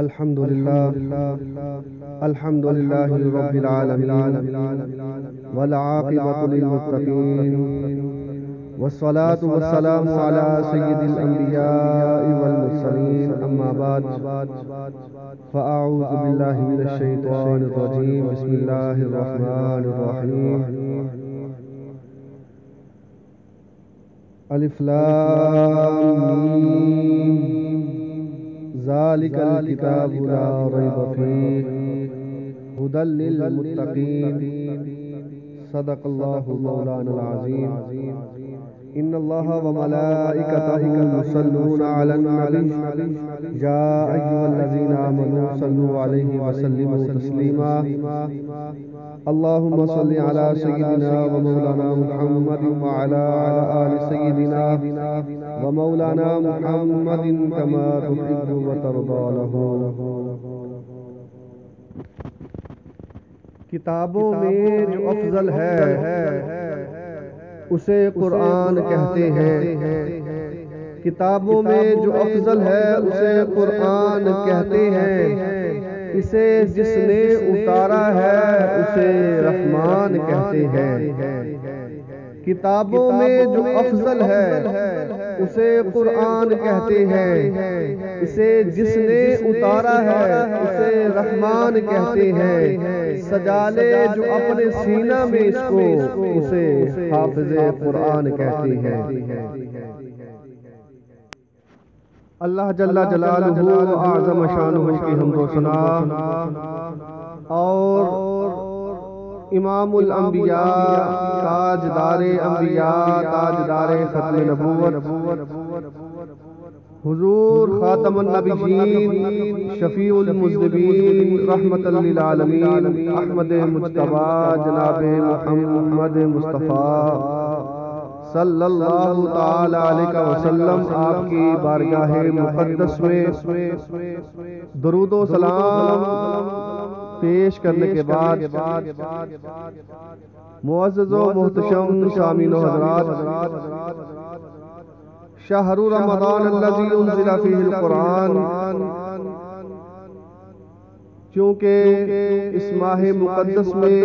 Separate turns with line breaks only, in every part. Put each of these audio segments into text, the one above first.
الحمد لله الحمد لله رب العالمين والعاقبة للمتقين والصلاة والسلام على سيد الأنبياء والمرسلين أما بعد فأعوذ بالله من الشيطان الرجيم بسم الله الرحمن الرحيم الف لام میم ذالک الکتاب لا ریب فیہ ھدی للمتقین صدق اللہ مولانا العظیم ان اللہ وملائکتہ یصلون علی النبی یا ایھا الذین آمنوا صلوا علیہ وسلموا تسلیما اللهم صل على سيدنا ومولانا محمد وعلى آل سيدنا ومولانا محمد كما تحب وترضى له. کتابوں میں جو افضل ہے اسے قرآن کہتے ہیں. کتابوں میں جو افضل ہے اسے قرآن کہتے ہیں. اسے جس نے اتارا ہے اسے رحمان کہتے ہیں. کتابوں میں جو افضل ہے اسے قرآن کہتے ہیں. اسے جس نے اتارا ہے اسے رحمان کہتے ہیں. سجا لے جو اپنے سینہ میں اس کو اسے حافظ قرآن کہتے ہیں. اللہ جل جلالہ اعظم شانہ کی حمد و ثنا اور امام الانبیاء تاجدار انبیاء تاجدار ختم نبوت حضور خاتم النبیین شفیع المذنبین رحمت للعالمین احمد مجتبی جناب محمد مصطفیٰ صلی اللہ تعالی علیہ وسلم آپ کی بارگاہ مقدس میں درود و سلام پیش کرنے کے بعد معزز و محتشم سامعین و حضرات، شہر رمضان الذی انزل فیہ القرآن، چونکہ اس ماہ مقدس میں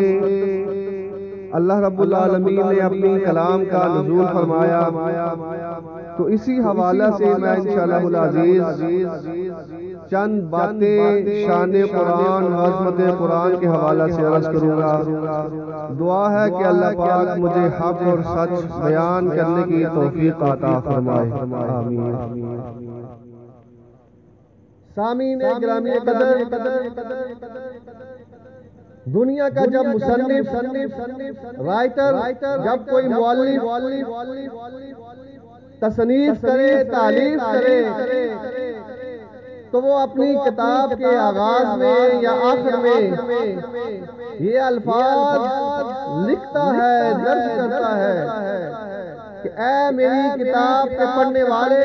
اللہ رب العالمین نے اپنی کلام کا نزول فرمایا، تو اسی حوالہ سے میں انشاءاللہ العزیز چند باتیں شان قرآن عظمت قرآن کے حوالہ سے عرض کروں گا. دعا ہے کہ اللہ پاک مجھے حق اور سچ بیان کرنے کی توفیق عطا فرمائے. آمین. سامعین گرامی قدر، دنیا کا جب مصنف رائٹر جب کوئی مؤلف تصنیف کرے تالیف کرے تو وہ اپنی کتاب کے آغاز میں یا آخر میں یہ الفاظ لکھتا ہے، درج کرتا ہے کہ اے میری کتاب کے پڑھنے والے،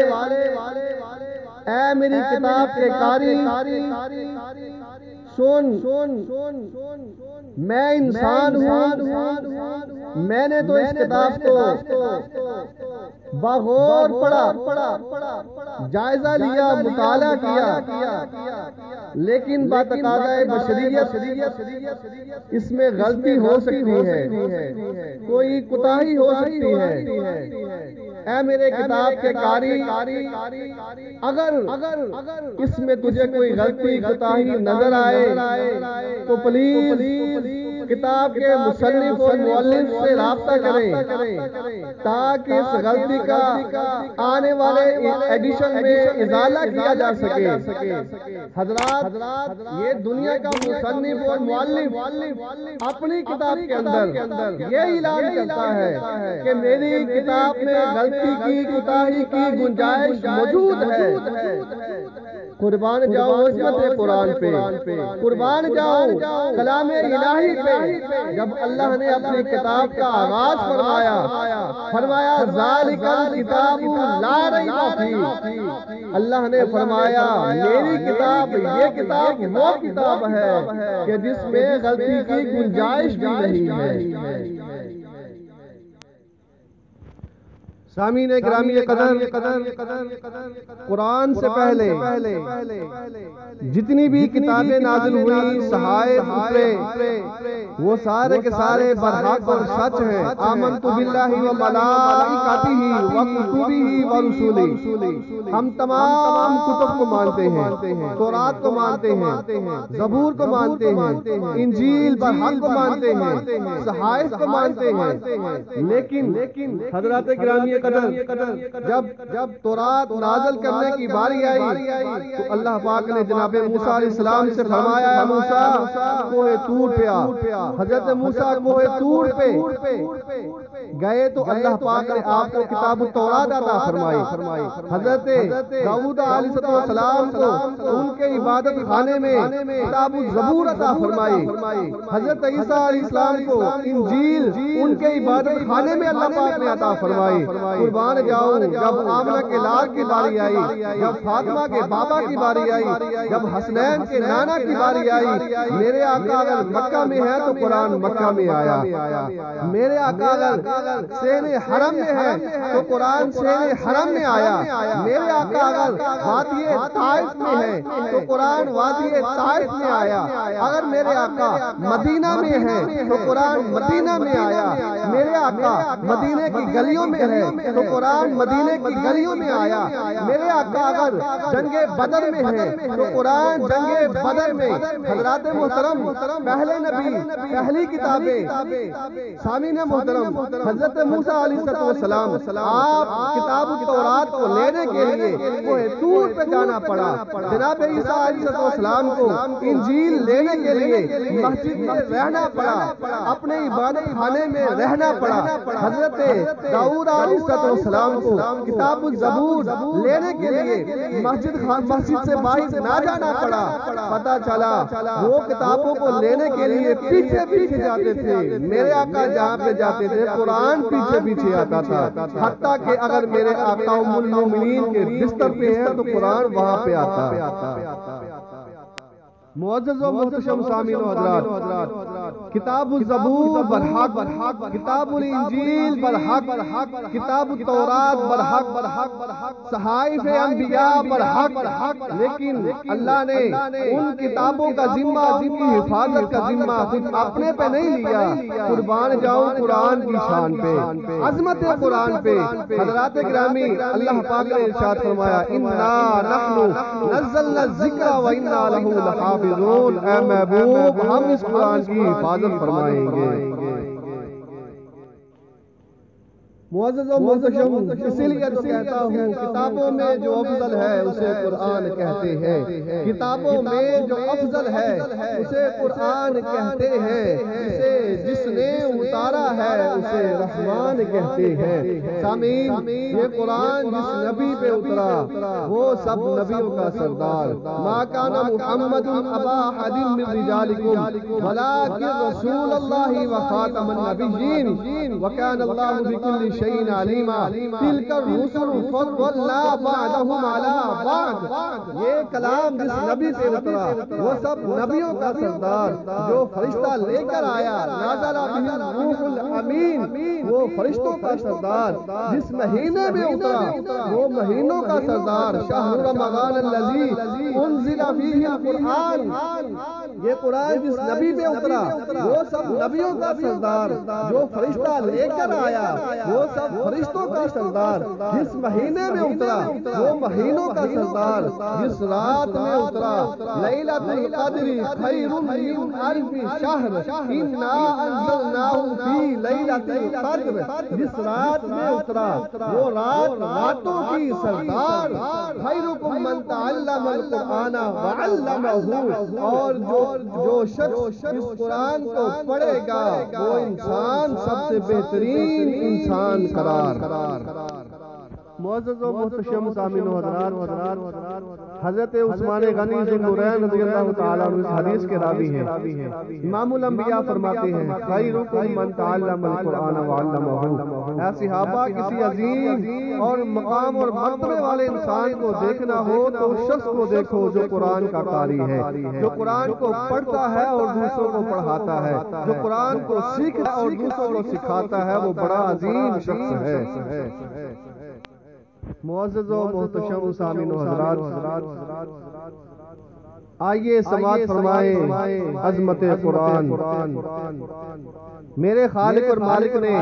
اے میری کتاب کے قاری، سن میں انسان ہوں، میں نے تو اس کتاب کو بغور پڑھا، جائزہ لیا، مطالعہ کیا، لیکن بتقاضۂ بشریت اس میں غلطی ہو سکتی ہے، کوئی کوتاہی ہو سکتی ہے. اے میرے کتاب کے قاری، اگر اس میں تجھے کوئی غلطی کوتاہی نظر آئے تو پلیز کتاب کے مصنف اور مؤلف سے رابطہ کریں تاکہ اس غلطی کا آنے والے ایڈیشن میں ازالہ کیا جا سکے. حضرات، یہ دنیا کا مصنف اور مؤلف اپنی کتاب کے اندر یہ اعلان کرتا ہے کہ میری کتاب میں غلطی کی کوتاہی کی گنجائش موجود ہے. قربان جاؤ عظمت قرآن پہ، قربان جاؤ کلام الہی پہ. جب اللہ نے اپنی کتاب کا آغاز فرمایا ذالک الکتاب لا ریب فیہ، اللہ نے فرمایا میری کتاب یہ کتاب وہ کتاب ہے کہ جس میں غلطی کی گنجائش بھی نہیں ہے. سامعین گرامی قدر، قرآن سے پہلے جتنی بھی کتابیں نازل ہوئی، صحائف اترے، وہ سارے کے سارے برحق اور سچ ہیں۔ آمنت باللہ و ملائکتہ و کتبہ و رسلہ، ہم تمام کتب کو مانتے ہیں، تورات کو مانتے ہیں، زبور کو مانتے ہیں، انجیل برحق کو مانتے ہیں، صحائف کو مانتے ہیں۔ لیکن حضرات گرامی جب تورات نازل کرنے کی باری آئی تو اللہ پاک نے جناب موسیٰ علیہ السلام سے فرمایا، موسیٰ کوہ طور پہ آ۔ حضرت موسیٰ کوہ طور پہ گئے تو اللہ پاک نے آپ کو کتاب التورات عطا فرمائی۔ حضرت داؤد علیہ السلام کو ان کے عبادت خانے میں کتاب الزبور عطا فرمائی۔ حضرت عیسیٰ علیہ السلام کو انجیل ان کے عبادت خانے میں اللہ پاک نے عطا فرمائی۔ قربان جاؤں، جب آمنہ کے لال کی باری آئی، جب فاطمہ کے بابا کی باری آئی، جب حسنین کے نانا کی باری آئی، میرے آقا اگر مکہ میں ہے تو قرآن مکہ میں آیا۔ میرے آقا اگر سین حرم میں ہے تو قرآن سین حرم میں آیا۔ میرے آقا اگر وادی طائف میں ہے تو قرآن وادی طائف میں آیا۔ اگر میرے آقا مدینہ میں ہے تو قرآن مدینہ میں آیا۔ میرے آقا مدینہ کی گلیوں میں ہے تو قرآن مدینہ کی گلیوں میں آیا۔ میرے آقا اگر جنگ بدر میں ہے تو قرآن جنگ بدر میں۔ حضرات محترم، پہلے نبی، پہلی کتابیں، سامعین محترم، حضرت موسیٰ علیہ السلام، آپ کتاب التورات کو لینے کے لیے کوہ طور پہ جانا پڑا۔ جناب عیسیٰ علیہ السلام کو انجیل لینے کے لیے مسجد میں رہنا پڑا، اپنے عبادت خانے میں رہنا پڑا۔ حضرت داؤد علیہ السلام کو کتاب الزبور لینے کے لیے مسجد سے باہر نہ جانا پڑا۔ پتہ چلا وہ کتابوں کو لینے کے لیے پیچھے پیچھے جاتے تھے۔ میرے آقا جہاں پہ جاتے تھے قرآن پیچھے پیچھے آتا تھا، حتیٰ کہ اگر میرے آقا ام المومنین کے بستر پہ ہے تو قرآن وہاں پہ آتا۔ معزز و محتشم سامعین و حضرات، کتاب الزبور برحق، کتاب الانجیل برحق، کتاب التورات برحق، صحائف انبیاء برحق، لیکن اللہ نے ان کتابوں کا ذمہ، ان کی حفاظت کا ذمہ خود اپنے پہ نہیں لیا۔ قربان جاؤں قرآن کی شان پہ، عظمت قرآن پہ۔ حضرات گرامی، اللہ پاک نے ارشاد فرمایا، انا نحن نزلنا الذکر و انا لہ لحافظون۔ اے محبوب، ہم اس قرآن کی حفاظت فرمائیں گے۔ معزز و محتشم، اسی لیے تو کہتا ہوں کتابوں میں جو افضل ہے اسے قرآن کہتے ہیں۔ کتابوں میں جو افضل ہے اسے قرآن کہتے ہیں۔ جس نے اتارا ہے اسے رحمان کہتے ہیں۔ سامعین، یہ قرآن جس نبی پہ اترا وہ سب نبیوں کا سردار۔ ما کان محمد ابا احد من رجالکم ولکن رسول اللہ و خاتم النبیین وکان اللہ بکل شیء علیما تلک الرسل فضلنا بعضهم علی بعض۔ یہ کلام جس نبی سے اترا وہ سب نبیوں کا سردار، جو فرشتہ لے کر آیا، نازل بہ الروح الامین، وہ فرشتوں کا سردار۔ جس مہینے میں اترا وہ مہینوں کا سردار، شہر رمضان الذی انزل فیہ القرآن۔ یہ قرآن جس نبی پہ اترا وہ سب نبیوں کا سردار، جو فرشتہ لے کر آیا وہ سب فرشتوں کا سردار۔ جس مہینے میں اترا وہ مہینوں کا سردار۔ جس رات میں اترا، لیلۃ القدر خیر من الف شہر انا انزلناہ فی لیلۃ القدر۔ جس رات میں اترا وہ رات راتوں کی سردار۔ خیرکم من تعلم القرآن وعلمہ، اور جو شخص اس قرآن کو پڑھے گا وہ انسان سب سے بہترین انسان قرار۔ معزز و محتشم سامعین و حضرات، حضرت عثمان غنی ذوالنورین رضی اللہ تعالیٰ عنہ اس حدیث کے راوی ہیں۔ امام الانبیاء فرماتے ہیں خیرکم من تعلم القرآن وعلمہ۔ اے صحابہ، کسی عظیم اور مقام اور مرتبے والے انسان کو دیکھنا ہو تو اس شخص کو دیکھو جو قرآن کا قاری ہے، جو قرآن کو پڑھتا ہے اور دوسروں کو پڑھاتا ہے، جو قرآن کو سیکھتا ہے اور دوسروں کو سکھاتا ہے، وہ بڑا عظیم شخص ہے۔ معزز و محتشم سامعین و حضرات، آئیے سماعت فرمائیں عظمت قرآن۔ میرے خالق اور مالک نے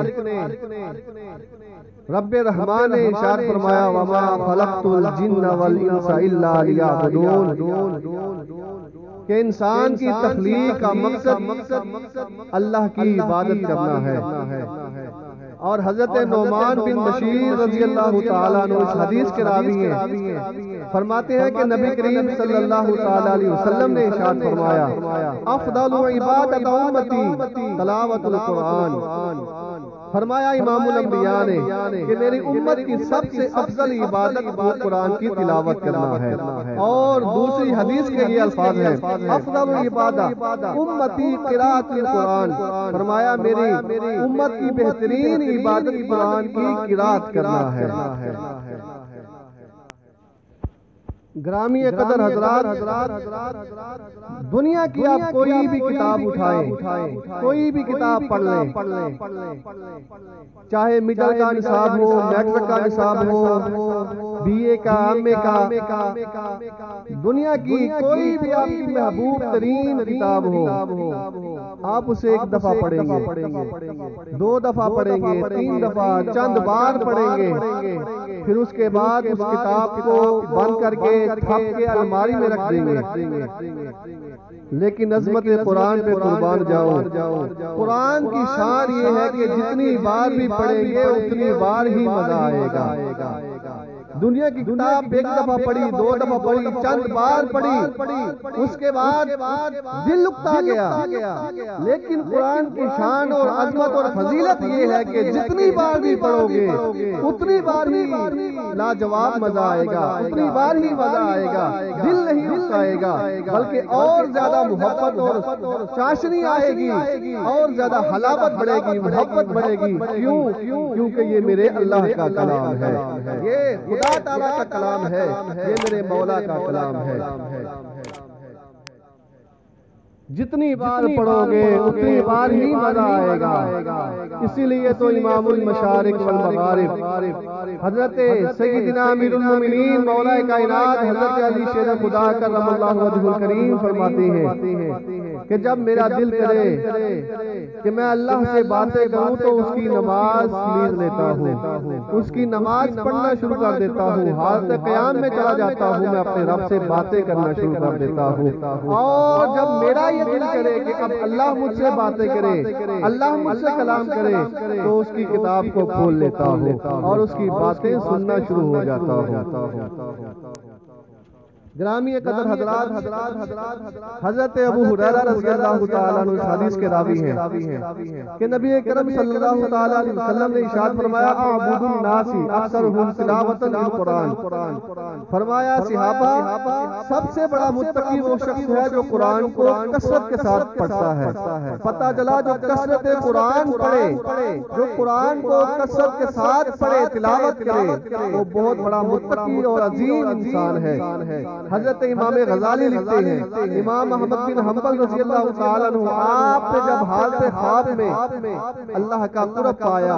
رب رحمان نے ارشاد فرمایا وما خلقت الجن والانس الا لیعبدون، کہ انسان کی تخلیق کا مقصد اللہ کی عبادت کرنا ہے۔ اور حضرت نعمان بن بشیر رضی اللہ تعالیٰ عنہ اس حدیث کے راوی ہیں، فرماتے ہیں کہ نبی کریم صلی اللہ تعالیٰ علیہ وسلم نے ارشاد فرمایا افضل عبادت امتی تلاوت القرآن۔ فرمایا امام الانبیاء نے کہ میری امت کی سب سے افضل عبادت وہ قرآن کی تلاوت کرنا ہے۔ اور دوسری حدیث کے یہ الفاظ ہیں افضل عبادت امتی قراءت القرآن۔ فرمایا میری امت کی بہترین عبادت قرآن کی قراءت کرنا ہے۔ گرامی قدر حضرات، دنیا کی آپ کوئی بھی کتاب اٹھائیں، کوئی بھی کتاب پڑھ لیں، چاہے مڈل کا نصاب ہو، میٹرک کا نصاب ہو، بی اے کا، ایم اے کا، دنیا کی کوئی بھی آپ کی محبوب ترین کتاب ہو، آپ اسے ایک دفعہ پڑھیں گے، دو دفعہ پڑھیں گے، تین دفعہ، چند بار پڑھیں گے، پھر اس کے بعد اس کتاب کو بند کر کے تھپ کے الماری میں رکھ دیں گے۔ لیکن عظمت قرآن پہ قربان جاؤ، قرآن کی شان یہ ہے کہ جتنی بار بھی پڑھیں گے اتنی بار ہی مزہ آئے گا۔ دنیا کی کتاب ایک دفعہ پڑھی، دو دفعہ پڑھی، چند بار پڑھی، اس کے بعد دل اکتا گیا۔ لیکن قرآن کی شان اور عظمت اور فضیلت یہ ہے کہ جتنی بار بھی پڑھو گے اتنی بار ہی لاجواب مزہ آئے گا، اتنی بار ہی مزہ آئے گا، دل نہیں اکتائے گا، بلکہ اور زیادہ محبت اور چاشنی آئے گی، اور زیادہ حلاوت بڑھے گی، محبت بڑھے گی۔ کیونکہ یہ میرے اللہ کا کلام ہے، یہ خدا تعالیٰ کا کلام ہے، یہ میرے مولا کا کلام ہے۔ جتنی بار پڑھو گے اتنی بار ہی مزہ آئے گا۔ اسی لیے تو امام المشارق والمغارب حضرت سیدنا امیر المومنین مولا کائنات حضرت علی شیر خدا کرم اللہ وجہ الکریم فرماتے ہیں کہ جب میرا دل کرے کہ میں اللہ سے باتیں کروں تو اس کی نماز لیز لیتا ہوں، اس کی نماز پڑھنا شروع کر دیتا ہوں، حالت قیام میں چلا جاتا ہوں، میں اپنے رب سے باتیں کرنا شروع کر دیتا ہوں۔ اور جب میرا یہ دل کرے کہ اب اللہ مجھ سے باتیں کرے، اللہ مجھ سے کلام کرے، تو اس کی کتاب کو کھول لیتا ہوں اور اس کی باتیں سننا شروع ہو جاتا ہوں۔ گرامی قدر حضرات، حضرت ابو ہریرہ رضی اللہ تعالیٰ عنہ اس حدیث کے راوی ہیں کہ نبی کرم صلی اللہ تعالیٰ علیہ وسلم نے ارشاد فرمایا اعبد الناس اکثرهم تلاوۃ للقرآن۔ فرمایا صحابہ، سب سے بڑا متقی وہ شخص ہے جو قرآن کو کثرت کے ساتھ پڑھتا ہے۔ پتہ چلا جو کثرت قرآن پڑھے، جو قرآن کو کثرت کے ساتھ پڑھے، تلاوت کرے، وہ بہت بڑا متقی اور عظیم انسان ہے۔ حضرت امام غزالی لکھتے ہیں امام احمد بن حنبل رضی اللہ تعالیٰ عنہ آپ نے جب حالت خواب میں اللہ کا قرب پایا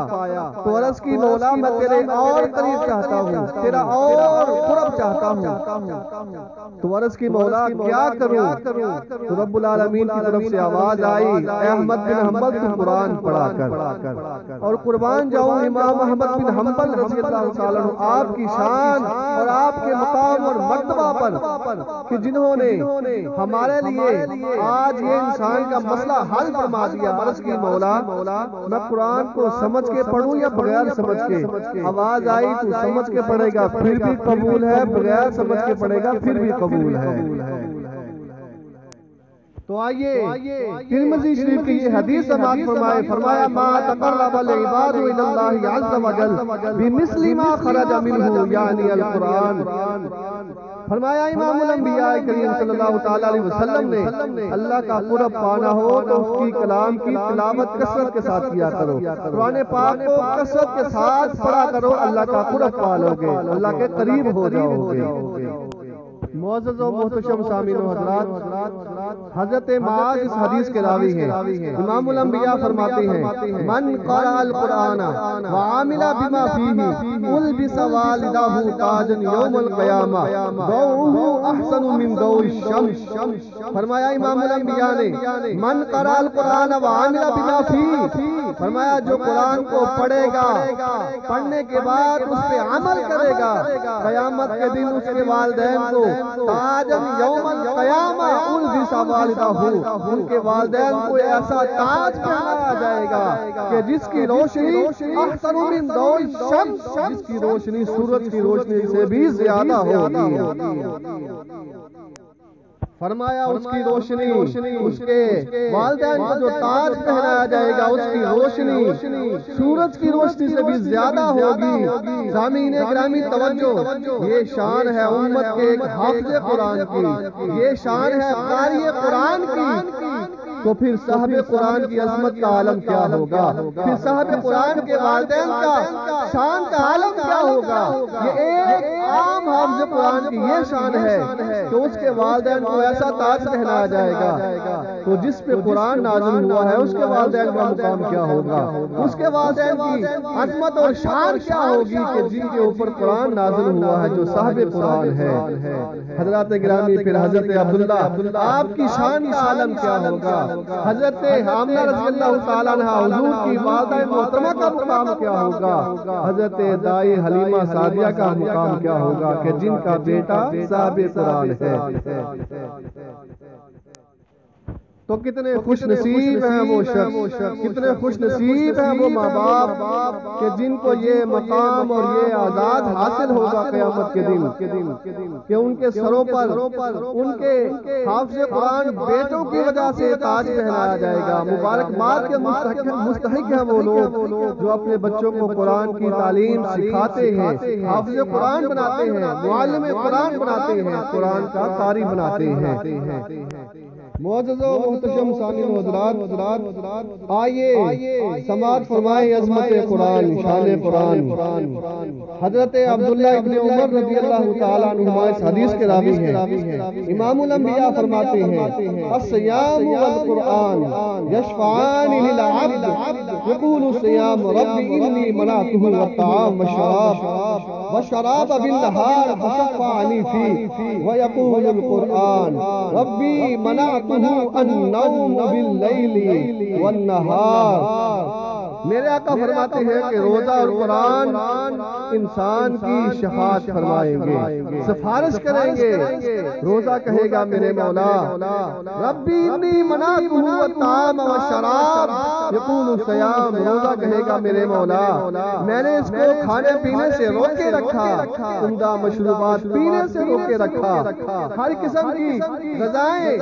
تو عرض کی مولا میں تیرے اور قریب چاہتا ہوں، تیرا اور قرب چاہتا ہوں۔ تو عرض کی مولا کیا کروں؟ تو رب العالمین کی طرف سے آواز آئی اے احمد بن حنبل تو قرآن پڑھا کر، اور قربان جاؤں امام احمد بن حنبل رضی اللہ تعالیٰ عنہ آپ کی شان اور آپ کے مقام اور مرتبہ پر کہ جنہوں نے ہمارے لیے آج یہ انسان کا مسئلہ حل فرما دیا۔ عرض کی مولا میں قرآن کو سمجھ کے پڑھوں یا بغیر سمجھ کے؟ آواز آئی تو سمجھ کے پڑھے گا پھر بھی قبول ہے، بغیر سمجھ کے پڑھے گا پھر بھی قبول ہے۔ تو آئیے ترمذی شریف کی یہ حدیث سماعت فرمائے، فرمایا ما تقرب العباد الى اللہ عز وجل بمثل ما خرج منہ یعنی القرآن۔ فرمایا امام الانبیاء کریم صلی اللہ تعالی علیہ وسلم نے اللہ کا قرب پانا ہو تو اس کی کلام کی تلاوت کثرت کے ساتھ کیا کرو، قرآن پاک کو کثرت کے ساتھ پڑھا کرو، اللہ کا قرب پالو گے، اللہ کے قریب ہو جاؤ گے۔ معزز و محتشم سامعین و حضرات، حضرت معاذ اس حدیث کے راوی ہیں۔ امام الانبیاء فرماتے ہیں من قرأ القرآن وعامل بما فیہ البس والدہ تاجا یوم القیامہ ضوءہ احسن من ضوء الشمس۔ فرمایا امام الانبیاء نے من قرأ القرآن وعامل بما فیہ، فرمایا جو قرآن کو پڑھے گا، پڑھنے کے بعد اس پہ عمل کرے گا، قیامت کے دن اس کے والدین کو تاجن یوم القیامہ البس والدہ، ان کے والدین کو ایسا تاج پہنایا جائے گا کہ جس کی روشنی احسن من ضوء الشمس، جس کی روشنی سورج کی روشنی سے بھی زیادہ ہوگی۔ فرمایا اس کی روشنی، اس کے والدین کو جو تاج پہنایا جائے گا اس کی روشنی سورج کی روشنی سے بھی زیادہ ہوگی۔ سامعین گرامی توجہ، یہ شان ہے امت کے ایک حافظ قرآن کی، یہ شان ہے قاری قرآن کی، تو پھر صاحب قرآن کی عظمت کا عالم کیا ہوگا، پھر صاحب قرآن کے والدین کا شان کا عالم کیا ہوگا۔ یہ ایک عام حافظ قرآن کی یہ شان ہے کہ اس کے والدین کو ایسا تاج پہنایا جائے گا، تو جس پہ قرآن نازل ہوا ہے اس کے والدین کا مقام کیا ہوگا، اس کے والدین کی عظمت اور شان کیا ہوگی کہ جن کے اوپر قرآن نازل ہوا ہے جو صاحب قرآن ہے۔ حضرات گرامی، پھر حضرت عبداللہ آپ کی شان کا عالم کیا ہوگا، حضرت آمنہ رضی اللہ تعالیٰ عنہ حضور کی والدہ محترمہ کا مقام کیا ہوگا، حضرت دائی حلیمہ سعدیہ کا مقام کیا ہوگا کہ جن کا بیٹا صاحب قرآن ہے۔ تو کتنے خوش نصیب ہیں وہ شخص، کتنے خوش نصیب ہیں وہ ماں باپ کہ جن کو یہ مقام اور یہ اعزاز حاصل ہوگا قیامت کے دن کہ ان کے سروں پر ان کے حافظ قرآن بیٹوں کی وجہ سے تاج پہنایا جائے گا۔ مبارکباد کے مستحق ہیں وہ لوگ جو اپنے بچوں کو قرآن کی تعلیم سکھاتے ہیں، حافظ قرآن بناتے ہیں، معلم قرآن بناتے ہیں، قرآن کا قاری بناتے ہیں۔ معزز و محتشم سامعین و حضرات، آئیے سماعت فرمائیں عظمت قرآن، شان قرآن۔ حضرت عبداللہ ابن عمر رضی اللہ تعالیٰ عنہما اس حدیث کے راوی ہیں۔ امام الانبیاء فرماتے ہیں الصیام والقرآن یشفعان للعبد یقول الصیام رب انی منعته والطعام والشراب بالنهار فشفعني فيه ويقول القرآن ربي منعته النوم باللیل والنہار۔ میرے آقا فرماتے ہیں کہ روزہ اور قرآن انسان کی شفاعت فرمائیں گے، سفارش کریں گے۔ روزہ کہے گا میرے مولا ربی انی منعته الطعام والشراب، یقول الصیام، روزہ کہے گا میرے مولا میں نے اس کو کھانے پینے سے روکے رکھا، عمدہ مشروبات پینے سے روکے رکھا، ہر قسم کی غذائیں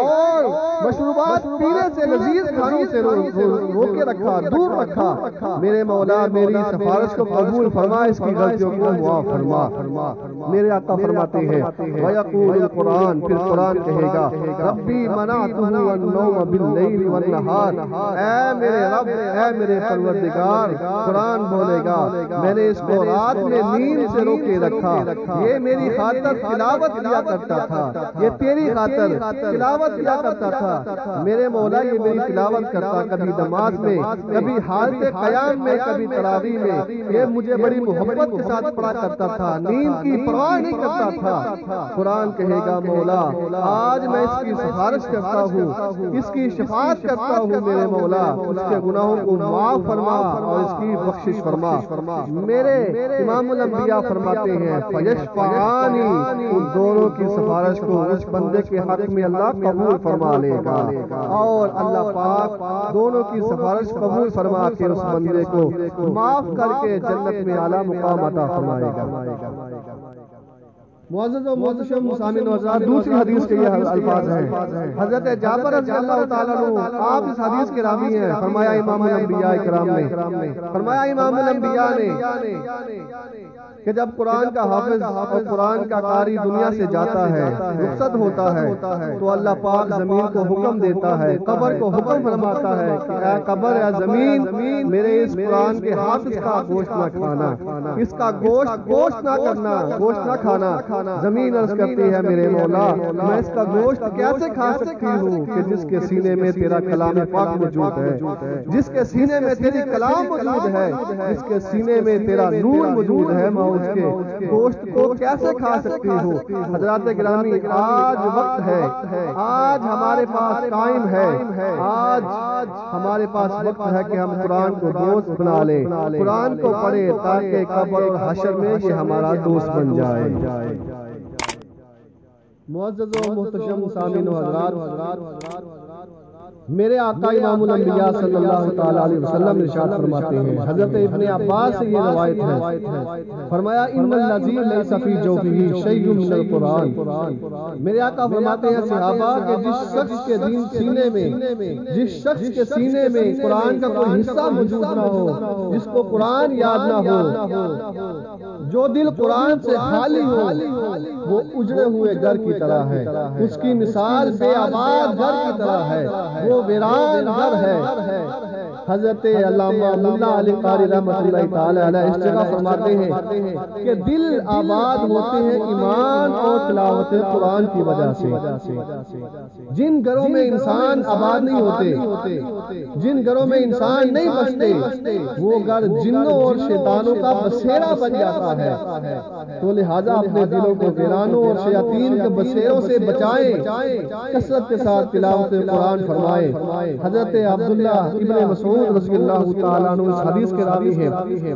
اور مشروبات پینے سے، لذیذ کھانوں سے روکے رکھا، دور رکھا۔ میرے مولا میری سفارش کو قبول فرما، اس کی غلطیوں کو معاف فرما۔ میرے آقا فرماتے ہیں وَيَقُولُ الْقُرْآن، پھر قرآن کہے گا ربی منعته النوم باللیل والنہار، اے میرے رب، اے میرے پروردگار، قرآن بولے گا میں نے اس کو رات میں نیند سے روکے رکھا، یہ میری خاطر تلاوت کیا کرتا تھا، یہ تیری خاطر تلاوت کیا کرتا تھا۔ میرے مولا یہ میری تلاوت کرتا، کبھی نماز میں، کبھی حالت قیام میں، کبھی تراویح میں، یہ مجھے بڑی محبت کے ساتھ پڑھا کرتا تھا، نیند کی پرواہ نہیں کرتا تھا۔ قرآن کہے گا مولا آج میں اس کی سفارش کرتا ہوں، اس کی شفاعت کرتا ہوں، میرے مولا اس کے گناہوں کو معاف فرما اور اس کی بخشش فرما۔ میرے امام الانبیاء فرماتے ہیں فیشفعانی، ان دونوں کی سفارش کو اس بندے کے حق میں اللہ قبول فرما لے گا، اور اللہ پاک دونوں کی سفارش قبول فرما کے اس بندے کو معاف کر کے جنت میں اعلیٰ مقام عطا فرمائے گا۔ معزز و محتشم سامعین حضرات، دوسری حدیث کے یہ الفاظ ہیں۔ حضرت جابر رضی اللہ تعالیٰ عنہ آپ اس حدیث کے راوی ہیں۔ فرمایا امام الانبیاء کرام نے، فرمایا امام الانبیاء نے کہ جب قرآن کا حافظ اور قرآن کا قاری دنیا سے جاتا ہے، رخصت ہوتا ہے، تو اللہ پاک زمین کو حکم دیتا ہے، قبر کو حکم فرماتا ہے کہ اے قبر اے زمین، میرے اس قرآن کے حافظ کا گوشت نہ کھانا، اس کا گوشت نہ کرنا، گوشت نہ کھانا۔ زمین عرض کرتی ہے میرے مولا، میں اس کا گوشت کیسے کھا سکتی ہوں کہ جس کے سینے میں تیرا کلام پاک موجود ہے، جس کے سینے میں تیری کلام موجود ہے، جس کے سینے میں تیرا نور موجود ہے، میں اس کے گوشت کو کیسے کھا سکتی ہوں؟ حضرات گرامی، آج وقت ہے، آج ہمارے پاس ٹائم ہے، آج ہمارے پاس وقت ہے کہ ہم قرآن کو دوست بنا لیں، قرآن کو پڑھیں تاکہ قبر اور حشر میں یہ ہمارا دوست بن جائے۔ معزز و محتشم سامعین حضرات، میرے آقا امام الانبیاء صلی اللہ تعالیٰ علیہ وسلم ارشاد فرماتے ہیں، حضرت ابن عباس سے یہ روایت ہے، فرمایا ان الذی لیس فی جوفہ شیء من القرآن۔ میرے آقا فرماتے ہیں صحابہ کہ جس شخص کے سینے میں قرآن کا کوئی حصہ موجود نہ ہو، جس کو قرآن یاد نہ ہو، جو دل قرآن سے خالی ہو، وہ اجڑے ہوئے گھر کی طرح ہے، اس کی مثال بے آباد گھر کی طرح ہے، وہ ویران گھر ہے۔ حضرت علامہ ملا علی قاری رحمۃ اللہ تعالی علیہ اس جگہ فرماتے ہیں کہ دل آباد ہوتے ہیں ایمان اور تلاوت قرآن کی وجہ سے۔ جن گھروں میں انسان آباد نہیں ہوتے، جن گھروں میں انسان نہیں بستے، وہ گھر جنوں اور شیطانوں کا بسیرا بن جاتا ہے۔ تو لہٰذا اپنے دلوں کو ویرانوں اور شیاطین کے بسیروں سے بچائیں، کثرت کے ساتھ تلاوت قرآن فرمائیں۔ حضرت عبداللہ ابن مسعود رضی اللہ تعالیٰ عنہ اس حدیث کے راوی ہیں،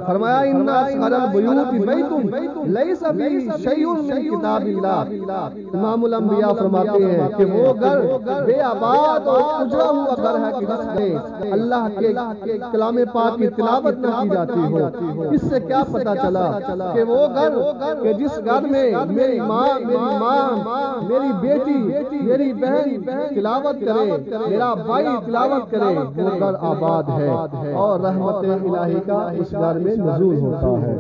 فرمایا ان اصغر البیوت بیت لیس فیہ شیء من کتاب اللہ۔ امام الانبیاء فرماتے ہیں کہ وہ گھر بے آباد اور اجڑا ہوا گھر ہے کہ جس میں اللہ کے کلام پاک کی تلاوت نہ کی جاتی ہو۔ اس سے کیا پتہ چلا کہ وہ گھر کہ جس گھر میں میری ماں، میری بیٹی، میری بہن تلاوت کرے، میرا بھائی تلاوت کرے، وہ گھر آباد ہے اور رحمت الہی کا اس گھر میں نزول ہوتا ہے۔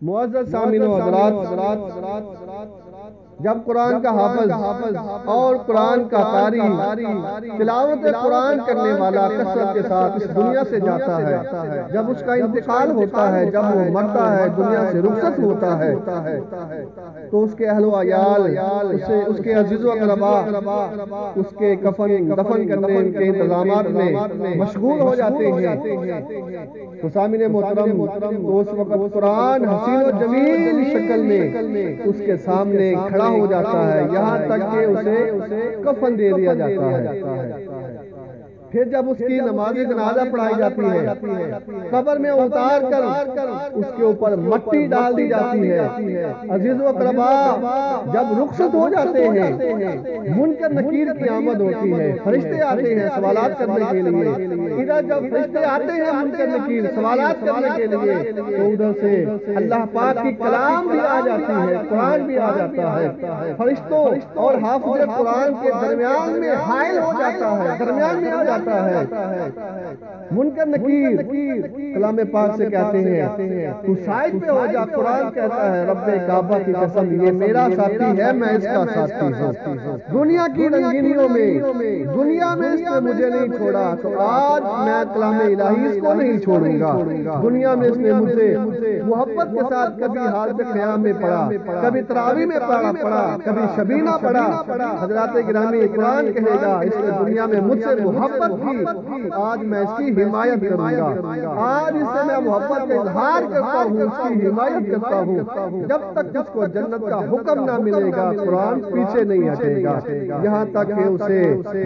معزز سامعین و حضرات، جب قرآن کا حافظ اور قرآن کا قاری تلاوت قرآن کرنے والا کثرت کے ساتھ اس دنیا سے جاتا ہے، جب اس کا انتقال ہوتا ہے، جب وہ مرتا ہے، دنیا سے رخصت ہوتا ہے، تو اس کے اہل و عیال، اس کے عزیز و اقربا اس کے کفن دفن کرنے کے انتظامات میں مشغول ہو جاتے ہیں۔ تو سامعین محترم، اس وقت قرآن حسین و جمیل شکل میں اس کے سامنے کھڑا ہو جاتا ہے، یہاں تک کہ اسے کفن دے دیا جاتا ہے۔ پھر جب اس کی نماز جنازہ پڑھائی جاتی ہے، قبر میں اتار کر اس کے اوپر مٹی ڈال دی جاتی ہے۔ عزیز و اقربا جب رخصت ہو جاتے ہیں، منکر نکیر کی آمد ہوتی ہے، فرشتے آتے ہیں سوالات کرنے کے لیے۔ ادھر جب فرشتے آتے ہیں منکر نکیر سوالات کرنے کے لیے، تو ادھر سے اللہ پاک کی کلام بھی آ جاتی ہے، قرآن بھی آ جاتا ہے، فرشتوں اور حافظ قرآن کے درمیان میں حائل ہو جاتا ہے، درمیان میں آ جاتا ہے۔ منکر نکیر کلام پاک سے کہتے ہیں تو سائڈ پہ ہو جا، قرآن کہتا ہے رب کعبہ کی قسم یہ میرا ساتھی ہے، میں اس کا ساتھی ہوں۔ دنیا کی رنگینیوں میں، دنیا میں اس نے مجھے نہیں چھوڑا، تو آج میں کلام الہی اس کو نہیں چھوڑوں گا۔ دنیا میں اس نے مجھے محبت کے ساتھ کبھی حالت قیام میں پڑھا، کبھی تراویح میں پڑھا، کبھی شبینہ پڑھا۔ حضرات گرامی قرآن کہے گا اس نے دنیا میں مجھ سے محبت کی، آج میں اس کی حمایت کروں گا، آج اس سے میں محبت کا اظہار کرتا ہوں، اس کی حمایت کرتا ہوں۔ جب تک جس کو جنت کا حکم نہ ملے گا قرآن پیچھے نہیں ہٹے گا، یہاں تک کہ اسے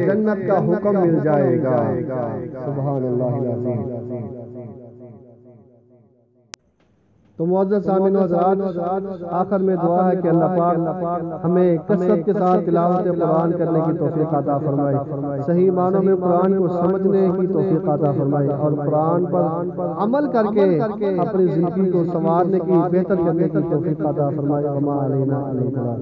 جنت کا حکم مل جائے گا۔ سبحان اللہ العظیم۔ تو معزز سامعین و حضرات، آخر میں دعا ہے کہ اللہ پاک ہمیں کثرت کے ساتھ تلاوت قرآن کرنے کی توفیق عطا فرمائے، صحیح معنوں میں قرآن کو سمجھنے کی توفیق عطا فرمائے، اور قرآن پر عمل کر کے اپنی زندگی کو سنوارنے کی، بہتر کرنے کی توفیق عطا فرمائے۔ وما علینا الا البلاغ۔